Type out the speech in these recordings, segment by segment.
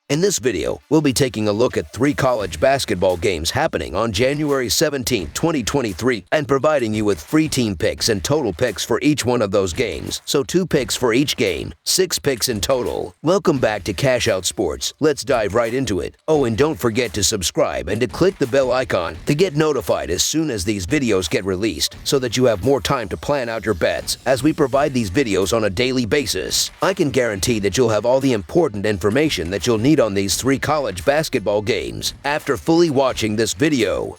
In this video, we'll be taking a look at 3 college basketball games happening on January 17, 2023, and providing you with free team picks and total picks for each one of those games. So 2 picks for each game, 6 picks in total. Welcome back to Cash Out Sports. Let's dive right into it. Oh, and don't forget to subscribe and to click the bell icon to get notified as soon as these videos get released, so that you have more time to plan out your bets as we provide these videos on a daily basis. I can guarantee that you'll have all the important information that you'll need on these 3 college basketball games after fully watching this video.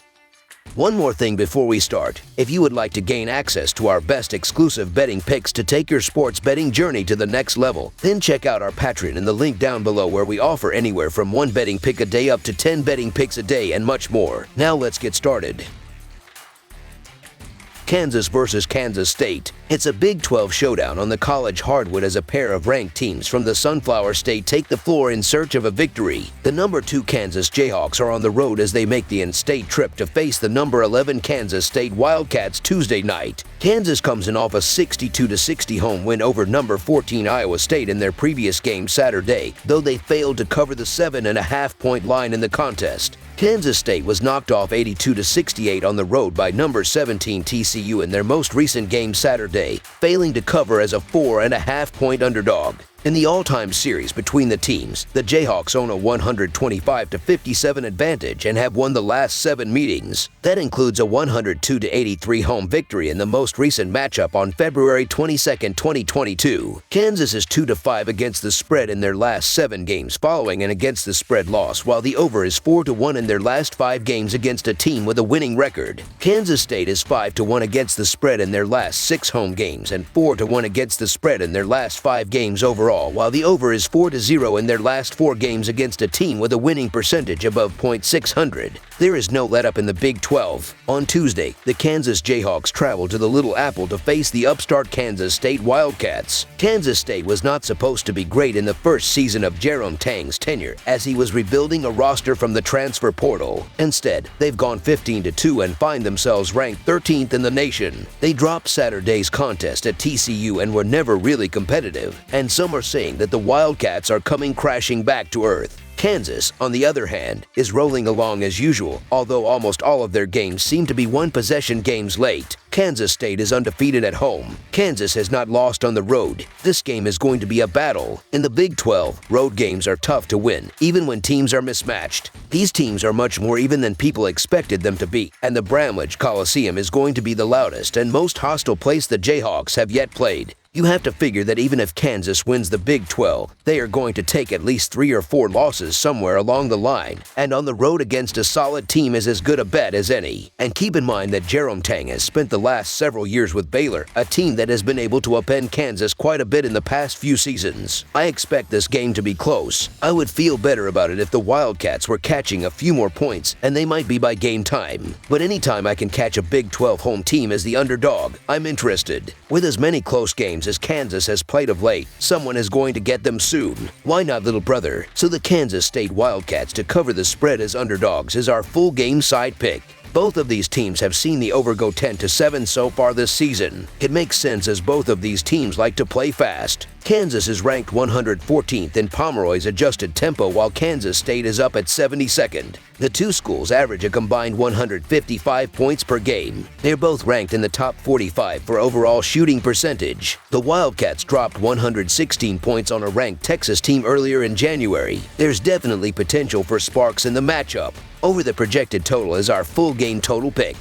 One more thing before we start. If you would like to gain access to our best exclusive betting picks to take your sports betting journey to the next level, then check out our Patreon in the link down below, where we offer anywhere from 1 betting pick a day up to 10 betting picks a day and much more. Now let's get started. Kansas versus Kansas State. It's a Big 12 showdown on the college hardwood as a pair of ranked teams from the Sunflower State take the floor in search of a victory. The number 2 Kansas Jayhawks are on the road as they make the in-state trip to face the number 11 Kansas State Wildcats Tuesday night. Kansas comes in off a 62-60 home win over number 14 Iowa State in their previous game Saturday, though they failed to cover the 7.5-point line in the contest. Kansas State was knocked off 82-68 on the road by number 17 TCU in their most recent game Saturday, failing to cover as a 4.5-point underdog. In the all-time series between the teams, the Jayhawks own a 125-57 advantage and have won the last 7 meetings. That includes a 102-83 home victory in the most recent matchup on February 22, 2022. Kansas is 2-5 against the spread in their last 7 games following an against the spread loss, while the over is 4-1 in their last 5 games against a team with a winning record. Kansas State is 5-1 against the spread in their last 6 home games and 4-1 against the spread in their last 5 games overall, while the over is 4-0 in their last 4 games against a team with a winning percentage above .600. There is no let-up in the Big 12. On Tuesday, the Kansas Jayhawks travel to the Little Apple to face the upstart Kansas State Wildcats. Kansas State was not supposed to be great in the first season of Jerome Tang's tenure, as he was rebuilding a roster from the transfer portal. Instead, they've gone 15-2 and find themselves ranked 13th in the nation. They dropped Saturday's contest at TCU and were never really competitive, and some are saying that the Wildcats are coming crashing back to earth. Kansas, on the other hand, is rolling along as usual, although almost all of their games seem to be one-possession games late. Kansas State is undefeated at home. Kansas has not lost on the road. This game is going to be a battle. In the Big 12, road games are tough to win, even when teams are mismatched. These teams are much more even than people expected them to be, and the Bramlage Coliseum is going to be the loudest and most hostile place the Jayhawks have yet played. You have to figure that even if Kansas wins the Big 12, they are going to take at least 3 or 4 losses somewhere along the line, and on the road against a solid team is as good a bet as any. And keep in mind that Jerome Tang has spent the last several years with Baylor, a team that has been able to upend Kansas quite a bit in the past few seasons. I expect this game to be close. I would feel better about it if the Wildcats were catching a few more points, and they might be by game time. But anytime I can catch a Big 12 home team as the underdog, I'm interested. With as many close games as Kansas has played of late, someone is going to get them soon. Why not little brother? So the Kansas State Wildcats to cover the spread as underdogs is our full game side pick. Both of these teams have seen the over go 10-7 so far this season. It makes sense as both of these teams like to play fast. Kansas is ranked 114th in Pomeroy's adjusted tempo, while Kansas State is up at 72nd. The 2 schools average a combined 155 points per game. They're both ranked in the top 45 for overall shooting percentage. The Wildcats dropped 116 points on a ranked Texas team earlier in January. There's definitely potential for sparks in the matchup. Over the projected total is our full game total pick.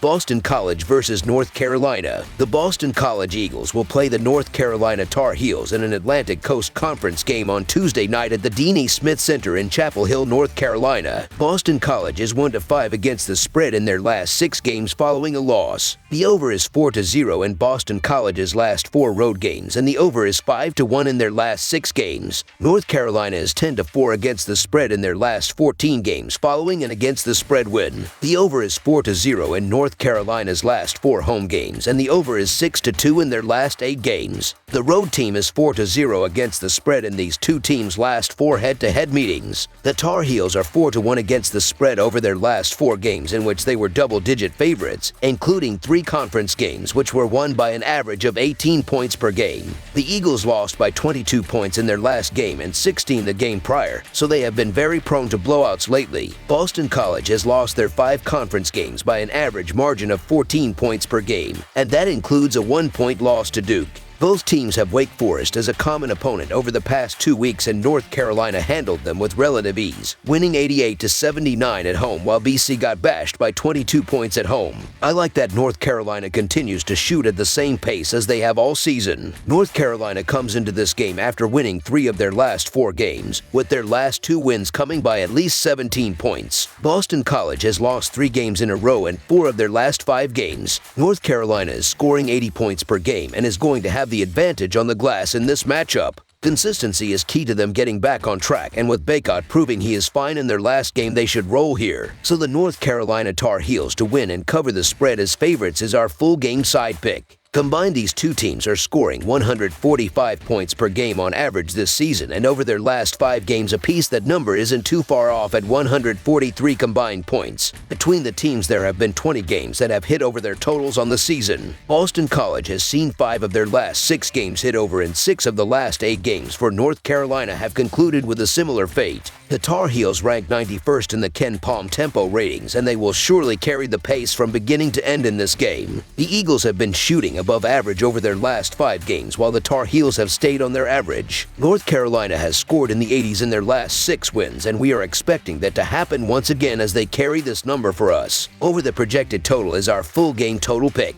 Boston College versus North Carolina. The Boston College Eagles will play the North Carolina Tar Heels in an Atlantic Coast Conference game on Tuesday night at the Dean E. Smith Center in Chapel Hill, North Carolina. Boston College is 1-5 against the spread in their last 6 games following a loss. The over is 4-0 in Boston College's last 4 road games, and the over is 5-1 in their last 6 games. North Carolina is 10-4 against the spread in their last 14 games following an against the spread win. The over is 4-0 in North North Carolina's last 4 home games, and the over is 6-2 in their last 8 games. The road team is 4-0 against the spread in these two teams' last 4 head-to-head meetings. The Tar Heels are 4-1 against the spread over their last 4 games in which they were double-digit favorites, including 3 conference games which were won by an average of 18 points per game. The Eagles lost by 22 points in their last game and 16 the game prior, so they have been very prone to blowouts lately. Boston College has lost their 5 conference games by an average margin of 14 points per game, and that includes a 1-point loss to Duke. Both teams have Wake Forest as a common opponent over the past 2 weeks, and North Carolina handled them with relative ease, winning 88-79 at home while BC got bashed by 22 points at home. I like that North Carolina continues to shoot at the same pace as they have all season. North Carolina comes into this game after winning 3 of their last 4 games, with their last 2 wins coming by at least 17 points. Boston College has lost 3 games in a row in 4 of their last 5 games. North Carolina is scoring 80 points per game and is going to have the advantage on the glass in this matchup. Consistency is key to them getting back on track, and with Bacot proving he is fine in their last game, they should roll here. So the North Carolina Tar Heels to win and cover the spread as favorites is our full game side pick. Combined, these two teams are scoring 145 points per game on average this season, and over their last 5 games apiece, that number isn't too far off at 143 combined points. Between the teams, there have been 20 games that have hit over their totals on the season. Boston College has seen 5 of their last 6 games hit over, and 6 of the last 8 games for North Carolina have concluded with a similar fate. The Tar Heels rank 91st in the Ken Palm tempo ratings, and they will surely carry the pace from beginning to end in this game. The Eagles have been shooting above average over their last 5 games, while the Tar Heels have stayed on their average. North Carolina has scored in the 80s in their last 6 wins, and we are expecting that to happen once again as they carry this number for us. Over the projected total is our full game total pick.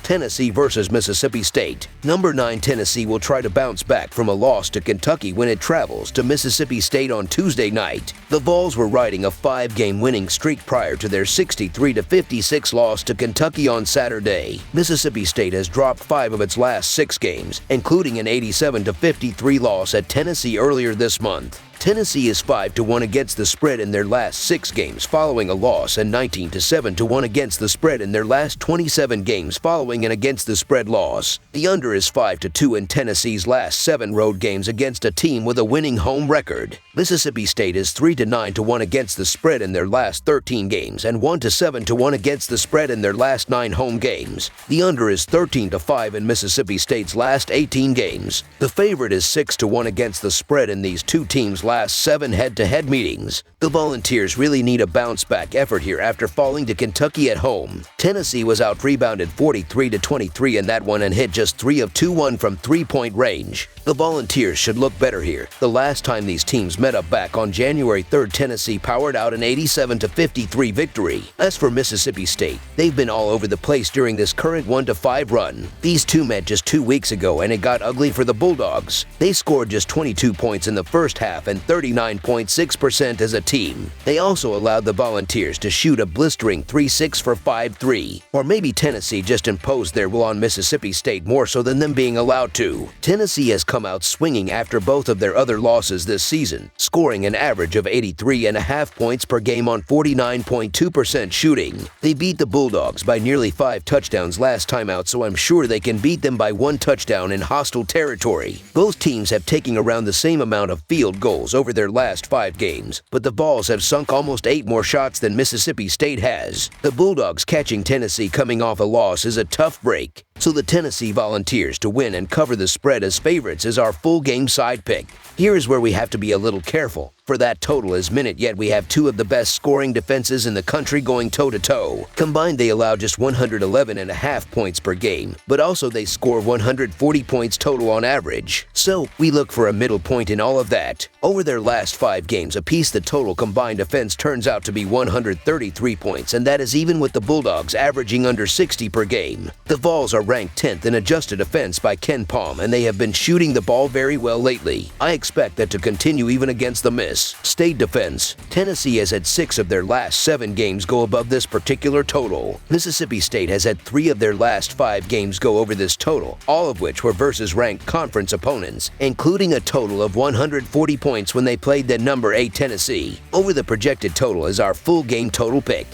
Tennessee versus Mississippi State. Number 9 Tennessee will try to bounce back from a loss to Kentucky when it travels to Mississippi State on Tuesday night. The Vols were riding a 5-game winning streak prior to their 63-56 loss to Kentucky on Saturday. Mississippi State has dropped 5 of its last 6 games, including an 87-53 loss at Tennessee earlier this month. Tennessee is 5-1 against the spread in their last 6 games following a loss, and 19-7-1 against the spread in their last 27 games following an against the spread loss. The under is 5-2 in Tennessee's last 7 road games against a team with a winning home record. Mississippi State is 3-9-1 against the spread in their last 13 games and 1-7-1 against the spread in their last 9 home games. The under is 13-5 in Mississippi State's last 18 games. The favorite is 6-1 against the spread in these two teams' last 7 head-to-head meetings. The Volunteers really need a bounce-back effort here after falling to Kentucky at home. Tennessee was out-rebounded 43-23 in that one and hit just 3 of 21 from 3-point range. The Volunteers should look better here. The last time these teams met up back on January 3rd, Tennessee powered out an 87-53 victory. As for Mississippi State, they've been all over the place during this current 1-5 run. These two met just 2 weeks ago, and it got ugly for the Bulldogs. They scored just 22 points in the first half and 39.6% as a team. They also allowed the Volunteers to shoot a blistering 3-6 for 5-3. Or maybe Tennessee just imposed their will on Mississippi State more so than them being allowed to. Tennessee has come out swinging after both of their other losses this season, scoring an average of 83.5 points per game on 49.2% shooting. They beat the Bulldogs by nearly 5 touchdowns last time out, so I'm sure they can beat them by 1 touchdown in hostile territory. Both teams have taken around the same amount of field goals over their last 5 games, but the Vols have sunk almost 8 more shots than Mississippi State has. The Bulldogs catching Tennessee coming off a loss is a tough break. So the Tennessee Volunteers to win and cover the spread as favorites is our full game side pick. Here is where we have to be a little careful. For that total is minute, yet we have 2 of the best scoring defenses in the country going toe-to-toe. Combined, they allow just 111.5 points per game, but also they score 140 points total on average. So we look for a middle point in all of that. Over their last 5 games apiece, the total combined offense turns out to be 133 points, and that is even with the Bulldogs averaging under 60 per game. The Vols are ranked 10th in adjusted offense by Ken Palm, and they have been shooting the ball very well lately. I expect that to continue even against the Miss State defense. Tennessee has had 6 of their last 7 games go above this particular total. Mississippi State has had 3 of their last 5 games go over this total, all of which were versus ranked conference opponents, including a total of 140 points when they played the number 8 Tennessee. Over the projected total is our full game total pick.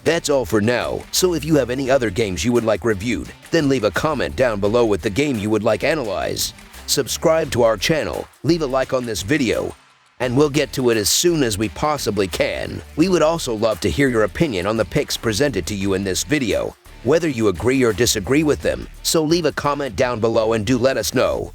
That's all for now, so if you have any other games you would like reviewed, then leave a comment down below with the game you would like analyzed. Subscribe to our channel, leave a like on this video, and we'll get to it as soon as we possibly can. We would also love to hear your opinion on the picks presented to you in this video, whether you agree or disagree with them, so leave a comment down below and do let us know.